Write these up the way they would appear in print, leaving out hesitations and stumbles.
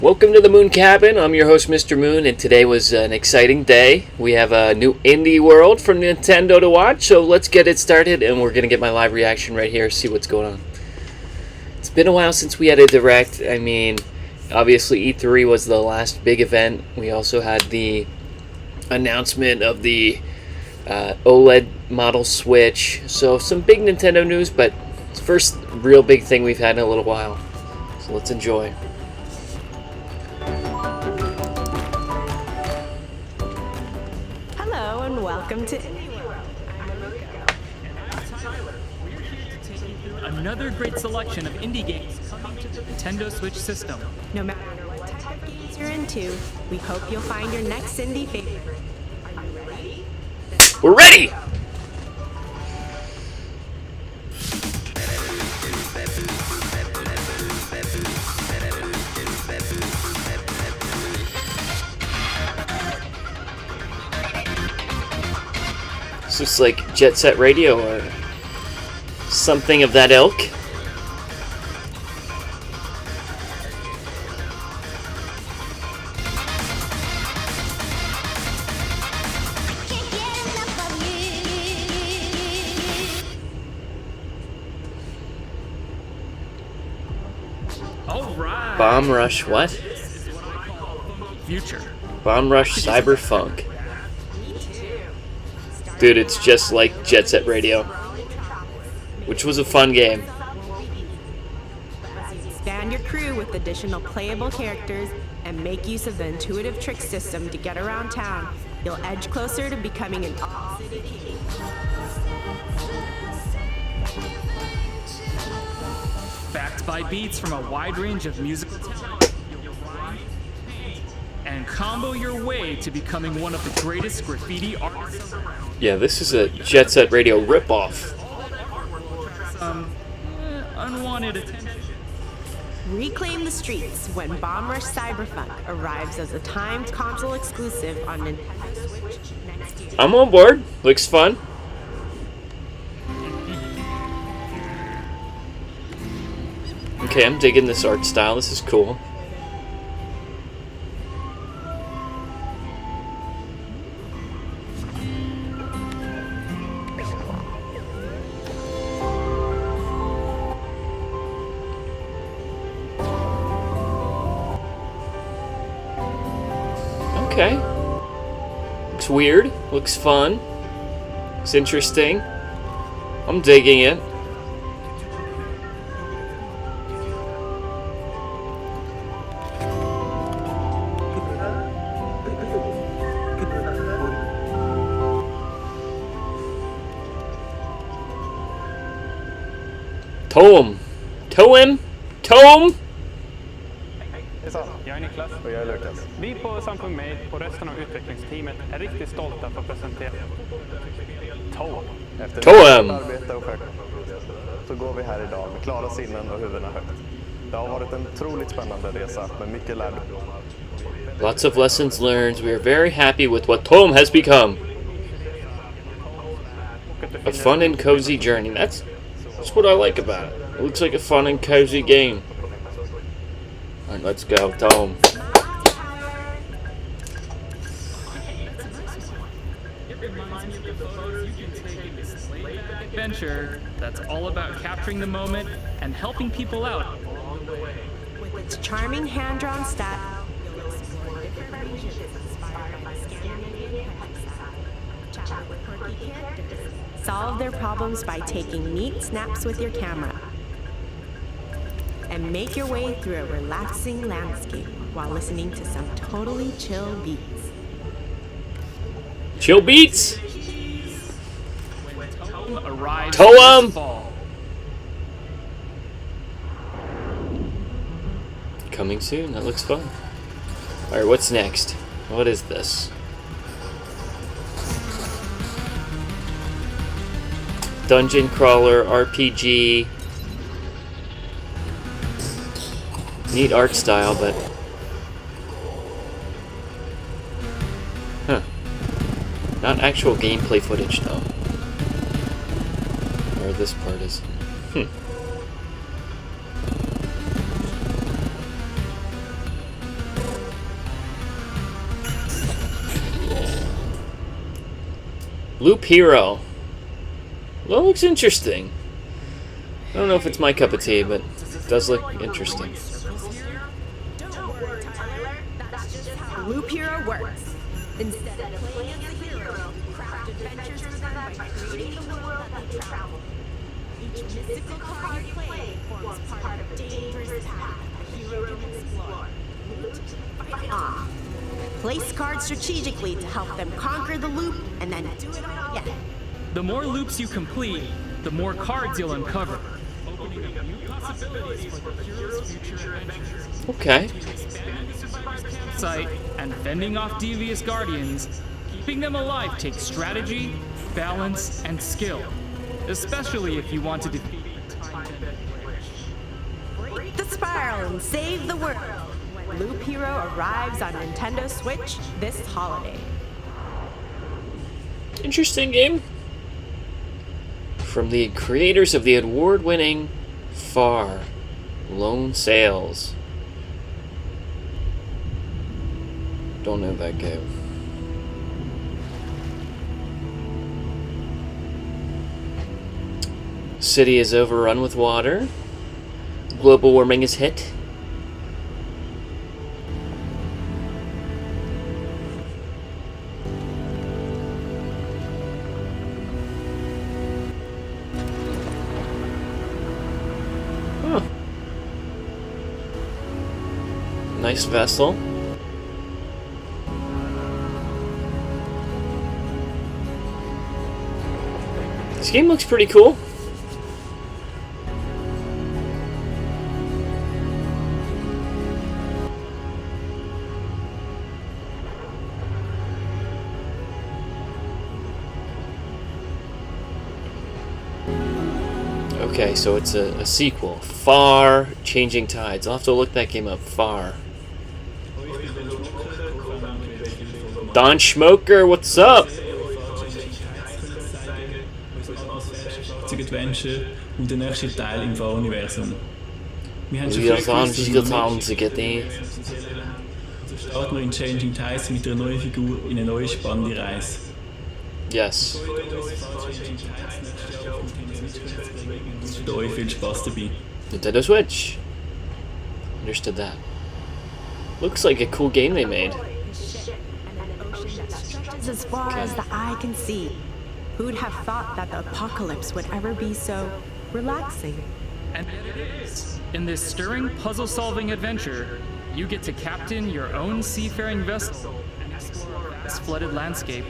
Welcome to the Moon Cabin. I'm your host, Mr. Moon, and today was an exciting day. We have a new Indie World from Nintendo to watch, so let's get it started, and we're going to get my live reaction right here, see what's going on. It's been a while since we had a Direct. I mean, obviously E3 was the last big event. We also had the announcement of the OLED model Switch, so some big Nintendo news, but it's the first real big thing we've had in a little while. So let's enjoy. Welcome to Indie World. I'm Aluka. And I'm Tyler. We're here to take you through another great selection of indie games coming to the Nintendo Switch system. No matter what type of games you're into, we hope you'll find your next indie favorite. Are you ready? We're ready! It's just like Jet Set Radio or something of that ilk. All right. Bomb Rush what? Future. Bomb Rush Cyberfunk. Dude, it's just like Jet Set Radio, which was a fun game. Expand your crew with additional playable characters and make use of the intuitive trick system to get around town. You'll edge closer to becoming an all-city king. Backed by beats from a wide range of musical talent, you'll rhyme, paint, and combo your way to becoming one of the greatest graffiti artists around. Yeah, this is a Jet Set Radio ripoff. Unwanted attention. Reclaim the streets when Bomb Rush Cyberfunk arrives as a timed console exclusive on Nintendo Switch next year. I'm on board. Looks fun. Okay, I'm digging this art style. This is cool. Okay. Looks weird. Looks fun. Looks interesting. I'm digging it. Toem. Toem. Toem. Hejsan, jag är Niklas och jag är Lukas. Vi på Samsung Made och resten av utvecklingsteamet är riktigt stolta för att presentera Toem. Efter Toem. arbete och så går vi här idag med klara sinnen och huvudena högt. Det har varit en otroligt spännande resa med mycket lärdom. Lots of lessons learned. We are very happy with what Toem has become. A fun and cozy journey. That's what I like about it. It looks like a fun and cozy game. Alright, let's go, Toem. Adventure that's all about capturing the moment and helping people out. With its charming hand-drawn style, you'll explore different regions inspired by Scandinavian countryside. Chat with quirky characters. Solve their problems by taking neat snaps with your camera. And make your way through a relaxing landscape while listening to some totally chill beats. Chill beats? Arrives Toem! this fall. Coming soon. That looks fun. Alright, what's next? What is this? Dungeon crawler, RPG. Neat art style, but... Huh. Not actual gameplay footage, though. Where this part is. Loop Hero. That looks interesting. I don't know if it's my cup of tea, but it does look interesting. Don't worry, Tyler. That's just how Loop Hero works. Instead of playing as a hero, craft adventures for them by creating the world that they travel. Each mystical card you play forms part of a dangerous path a hero can explore. Loot, fight on. Place cards strategically to help them conquer the loop and then do it all again. The more loops you complete, the more cards you'll uncover, opening up new possibilities for the hero's future adventures. Okay. Expanding the survivor's campsite and fending off devious guardians, keeping them alive takes strategy, balance, and skill, especially if you want to defeat the time-bending witch. Break the spiral and save the world when Loop Hero arrives on Nintendo Switch this holiday. Interesting game. From the creators of the award-winning Far Lone Sails. Don't know that game. City is overrun with water. Global warming is hit. Huh. Nice vessel. This game looks pretty cool. Okay, so it's a sequel. Far Changing Tides. I'll have to look that game up. Far. Don Schmoker, what's up? Adventure und der nächste Teil im Far-Universum. Wir haben schon Wir viel sind gewusst, die dass Tanzigete. so starten wir in Changing Tides mit einer neuen Figur in eine neue spannende Reise. Yes. Es für euch viel Spaß dabei. Nintendo Switch. Understood that. Looks like a cool game they made. Stretches as far as the eye can see. Who'd have thought that the apocalypse would ever be so relaxing? And it is. In this stirring puzzle-solving adventure, you get to captain your own seafaring vessel and explore a vast flooded landscape,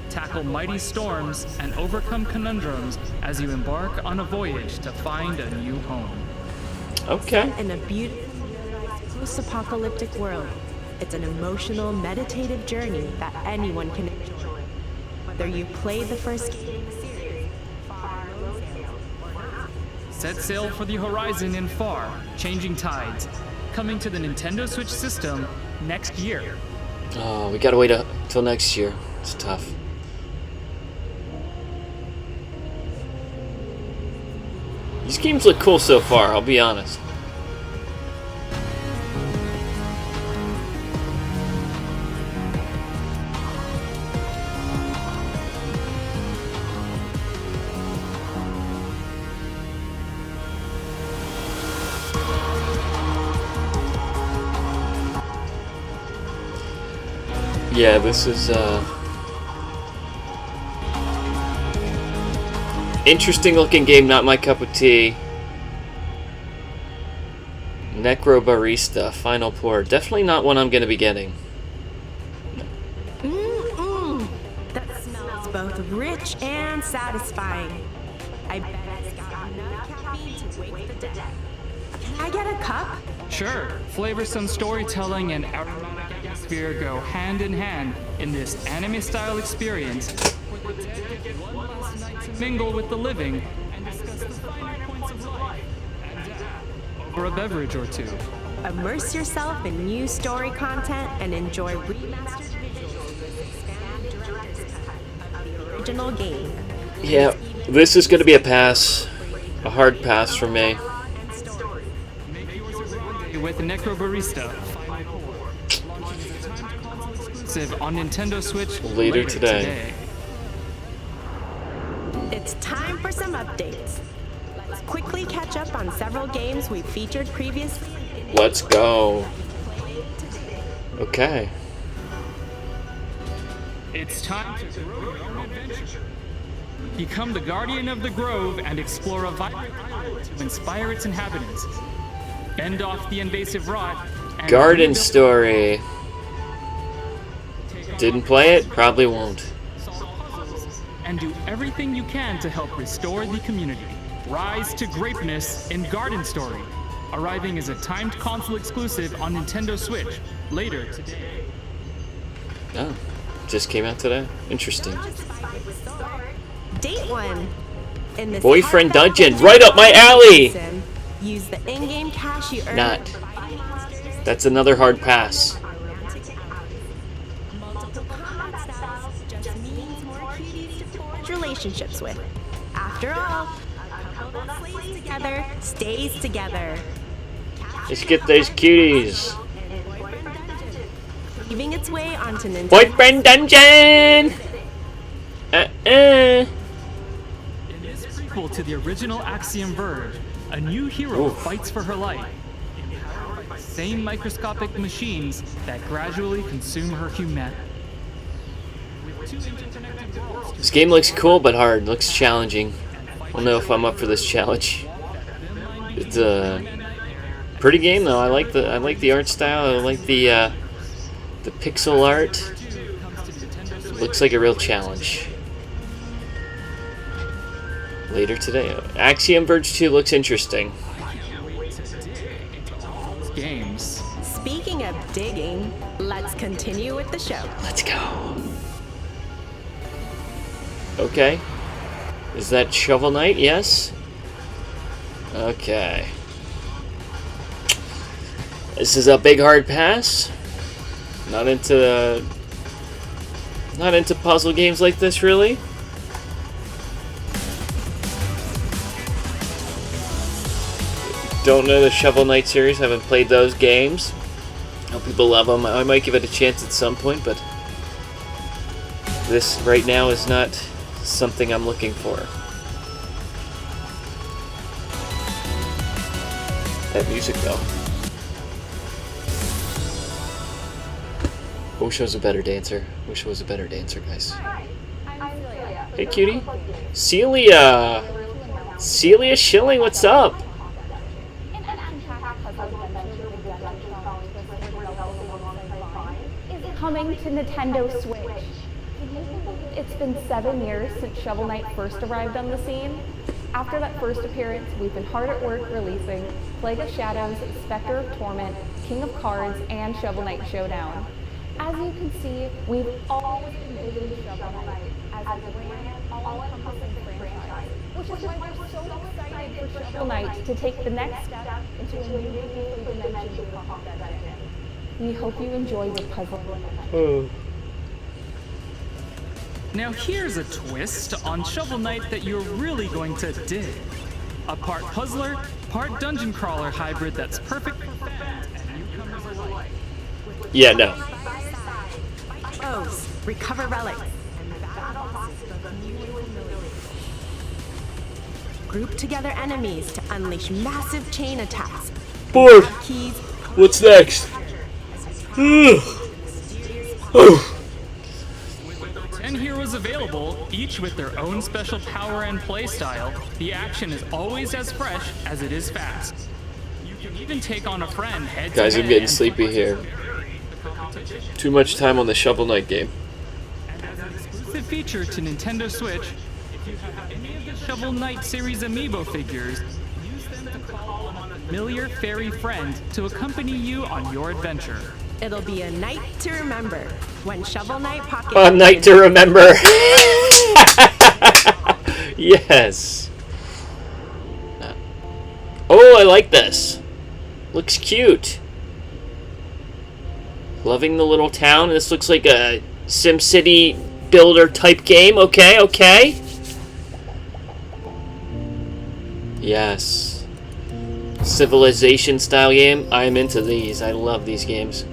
tackle mighty storms, and overcome conundrums as you embark on a voyage to find a new home. Okay. In a beautiful, post-apocalyptic world, it's an emotional, meditative journey that anyone can enjoy. Whether you played the first game in the series, Far Lone Sails, or not. Set sail for the horizon in Far, Changing Tides, coming to the Nintendo Switch system next year. Oh, we gotta wait till next year. It's tough. These games look cool so far, I'll be honest. Yeah, this is interesting looking game, not my cup of tea. Necrobarista, Final Pour. Definitely not one I'm gonna be getting. That smells both rich and satisfying. I bet it's got enough caffeine to wake the dead. Can I get a cup? Sure, flavoursome storytelling and aromatic atmosphere go hand in hand in this anime-style experience where the dead get one last night to mingle with the living and discuss the finer points of life and death over a beverage or two. Immerse yourself in new story content and enjoy remastered visuals with expanded director's cut of the original game. Yeah, this is gonna be a pass. A hard pass for me. Make yours a grande with Necrobarista Final Pour, launching as a timed console exclusive on Nintendo Switch Later today. It's time for some updates. Let's quickly catch up on several games we've featured previously. Let's go. Okay. It's time to grow your own adventure. Become the guardian of the grove and explore a vibrant island to inspire its inhabitants. Fend off the invasive rot. And Garden rebuild- Story. Didn't play it? Probably won't. solve puzzles, and do everything you can to help restore the community. Rise to greatness in Garden Story, arriving as a timed console exclusive on Nintendo Switch later today. Oh, just came out today. Interesting. Date 1. In this Boyfriend heartfelt Dungeon, adventure right up my alley! season, use the in-game cash you earn. Not. That's another hard pass. Multiple combat styles just means more cuties to forge relationships with. After all, a couple that slays together stays together. Let's get those cuties. Leaving its way onto Nintendo. Boyfriend Dungeon! In this prequel to the original Axiom Verge, a new hero Oof. fights for her life, empowered by the same microscopic machines that gradually consume her humanity. With two interconnected worlds to This game looks cool but hard. Looks challenging. I don't know if I'm up for this challenge. It's a pretty game though. I like the art style. I like the pixel art. Looks like a real challenge. Later today. Axiom Verge 2 looks interesting. games. Speaking of digging, let's continue with the show. Let's go. Okay. Is that Shovel Knight? Yes? Okay. This is a big hard pass. Not into puzzle games like this, really. Don't know the Shovel Knight series. Haven't played those games. I know people love them. I might give it a chance at some point, but this right now is not something I'm looking for. That music, though. Wish I was a better dancer. Wish I was a better dancer, guys. Hey, cutie. Celia! Celia Schilling, what's up? Is coming to Nintendo Switch. It's been 7 years since Shovel Knight first arrived on the scene. After that first appearance, we've been hard at work releasing Plague of Shadows, Spectre of Torment, King of Cards, and Shovel Knight Showdown. As you can see, we've always envisioned Shovel Knight as a grand, all-encompassing franchise, which is why we're so excited for Shovel Knight to take the next step into a new gameplay dimension of combat dungeon. We hope you enjoy your puzzle. Now here's a twist on Shovel Knight that you're really going to dig. A part puzzler, part dungeon crawler hybrid that's perfect for fans and newcomers alike. Yeah, no. Foes, recover relics, and battle bosses both new and familiar. Group together enemies to unleash massive chain attacks. Bored. Keys, What's next? Oh. 10 heroes available, each with their own special power and playstyle, the action is always as fresh as it is fast. You can even take on a friend head Guys, to I'm head getting and sleepy here. Too much time on the Shovel Knight game. exclusive feature to Nintendo Switch, if you have any of the Shovel Knight series amiibo figures, use them to call on a familiar fairy friend to accompany you on your adventure. it'll be a night to remember when Shovel Knight Pocket. A night to remember. Yes. Oh, I like this. Looks cute. Loving the little town. This looks like a SimCity builder type game. Okay, okay. Yes. Civilization style game. I'm into these. I love these games.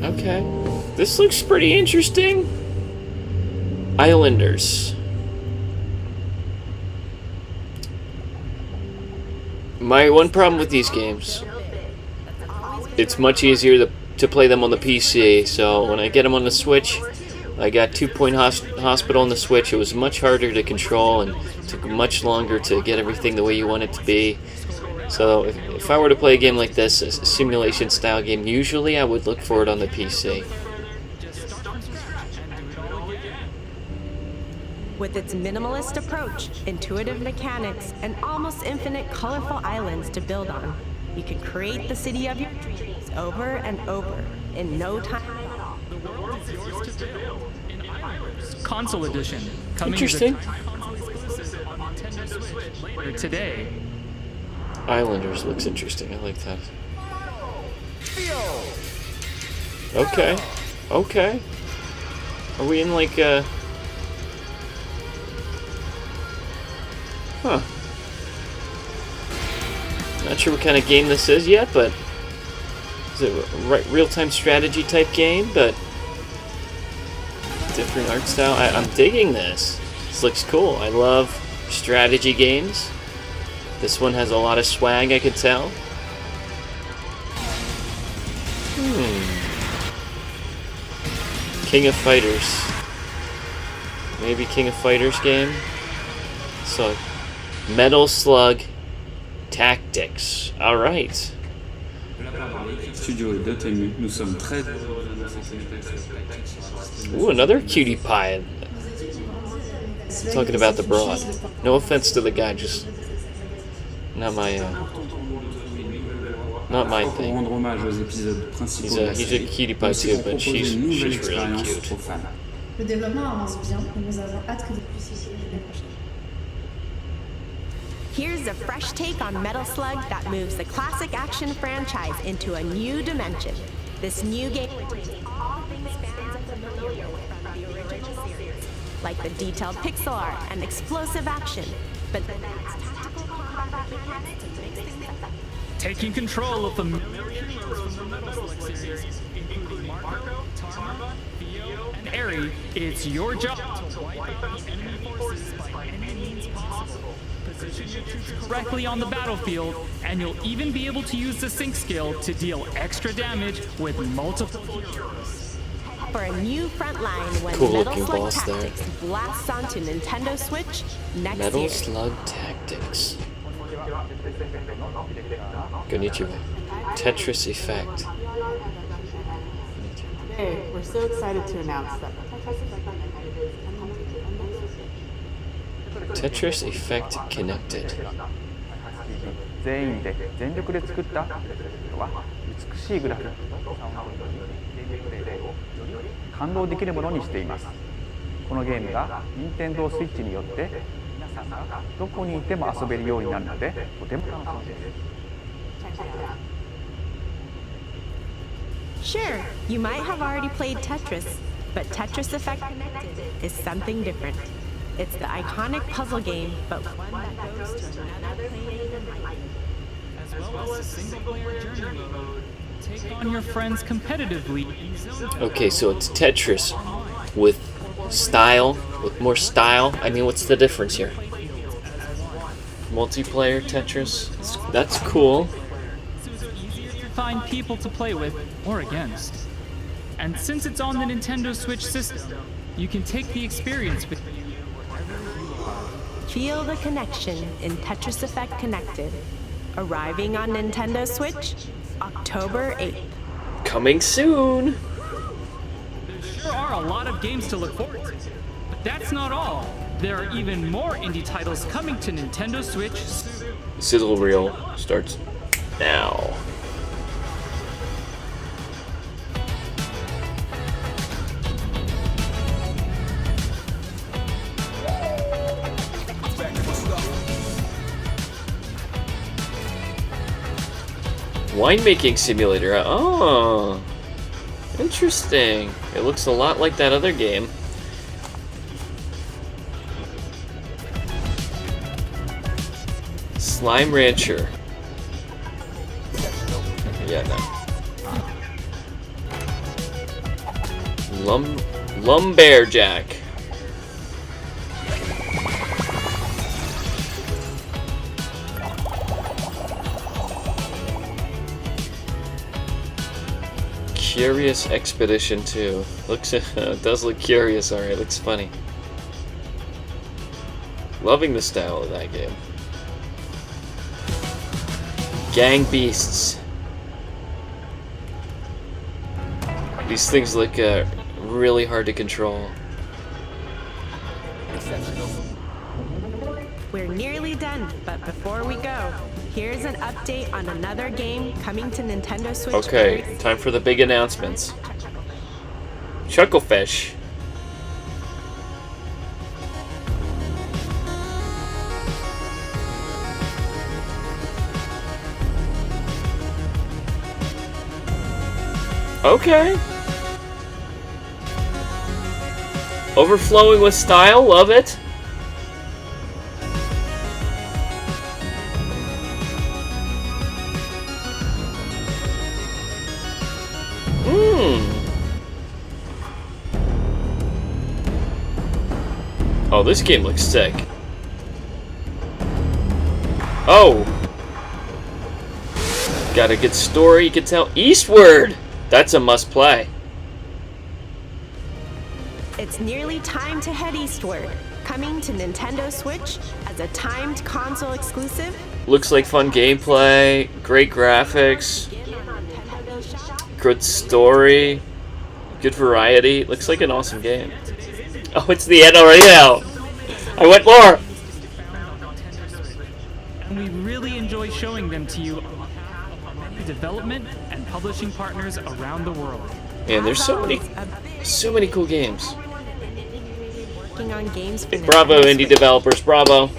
Okay. This looks pretty interesting. Islanders. My one problem with these games, it's much easier to play them on the PC, so when I get them on the Switch, I got Two Point Hospital on the Switch. It was much harder to control and took much longer to get everything the way you want it to be. So if I were to play a game like this, a simulation style game, usually I would look for it on the PC. With its minimalist approach, intuitive mechanics, and almost infinite colorful islands to build on, you can create the city of your dreams over and over in no time at all. Console edition. Coming Interesting. As a console exclusive on Nintendo Switch later today. Islanders looks interesting. I like that. Okay. Okay. Are we in like a... Huh. Not sure what kind of game this is yet, but... Is it a real-time strategy type game, but... Different art style. I'm digging this. This looks cool. I love strategy games. This one has a lot of swag, I could tell. King of Fighters. Maybe King of Fighters game. So, Metal Slug Tactics. Alright. Studio est Dotemu. Nous sommes très Ooh, another cutie pie. Talking about the broad. No offense to the guy, just not my thing. rendre hommage aux épisodes principaux. He's a cutie pie too, but she's really cute. Le développement avance bien et nous avons hâte que vous puissiez suivre l'année prochaine. Here's a fresh take on Metal Slug that moves the classic action franchise into a new dimension. This new game retains all things fans are familiar with from the original series, like the detailed pixel art and explosive action, but then adds tactical combat mechanics to mix things up. Taking control of familiar heroes from the Metal Slug series, including Marco, Tarma, Theo, and Eri, it's your job to wipe out the enemy forces by any means possible. Position your troops correctly on the battlefield, and you'll even be able to use the sync skill to deal extra damage with multiple heroes. For a new frontline when Cool Metal looking Slug boss there. Tactics blasts onto Nintendo Switch next Metal year. Slug Tactics. Konnichiwa. Tetris Effect. Hey, we're so excited to announce that Tetris Effect Connected. 全員で全力で作った美しいグラフィックとサウンドによりゲームプレイをより感動できるものにしています。このゲームが Nintendo Switch によって皆さんがどこにいても遊べるようになるのでとても楽しみです。Sure, you might have already played Tetris, but Tetris Effect Connected is something different. It's the iconic puzzle game, but one that goes to another plane of light. As well as a single-player journey mode. Take on your friends competitively. Okay, so it's Tetris with style, with more style. I mean, what's the difference here? Multiplayer Tetris? That's cool. So it's easier to find people to play with or against. And since it's on the Nintendo Switch system, you can take the experience with you. Feel the connection in Tetris Effect Connected. Arriving on Nintendo Switch, October 8th. Coming soon! There sure are a lot of games to look forward to. But that's not all. There are even more indie titles coming to Nintendo Switch soon. Sizzle reel starts now. Winemaking simulator. Oh, interesting. It looks a lot like that other game. Slime Rancher. Yeah, no. Lumberjack. Curious Expedition 2. Looks it does look curious, alright, looks funny. Loving the style of that game. Gang Beasts. These things look really hard to control. We're nearly done, but before we go, here's an update on another game coming to Nintendo Switch. Okay, time for the big announcements. Chucklefish. Okay. Overflowing with style, love it. Oh, this game looks sick. Oh! Got a good story, you can tell. Eastward! That's a must play. It's nearly time to head eastward. Coming to Nintendo Switch as a timed console exclusive. Looks like fun gameplay, great graphics, good story, good variety. Looks like an awesome game. Oh, it's the end already now. I want more. And we really enjoy showing them to you on behalf of our many development and publishing partners around the world. Man, there's so many cool games. Working on games for Bravo, Nintendo indie Switch. developers, bravo.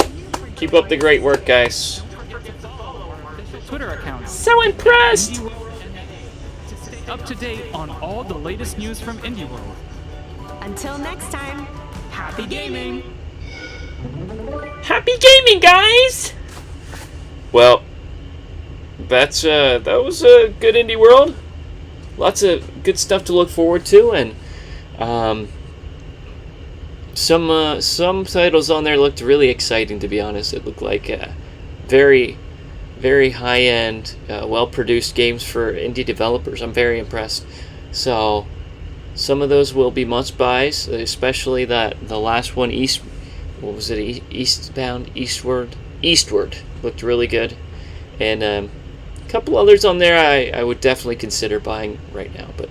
Keep up the great work, guys. Twitter accounts. So impressed. Indie World to stay up to date on all the latest news from Indie World. Until next time, happy gaming! Happy gaming, guys! Well, that was a good Indie World. Lots of good stuff to look forward to, and some titles on there looked really exciting. To be honest, it looked like very, very high-end, well-produced games for indie developers. I'm very impressed. So, some of those will be must-buys, especially the last one, Eastward looked really good, and a couple others on there I would definitely consider buying right now, but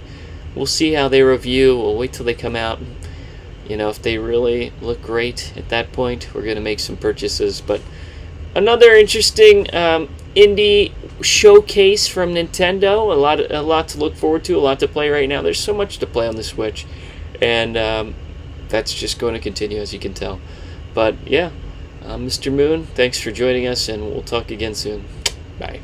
we'll see how they review. We'll wait till they come out. You know, if they really look great at that point, we're gonna make some purchases. But another interesting indie showcase from Nintendo. A lot to look forward to. A lot to play right now. There's so much to play on the Switch, and that's just going to continue, as you can tell. But yeah, Mr. Moon, thanks for joining us, and we'll talk again soon.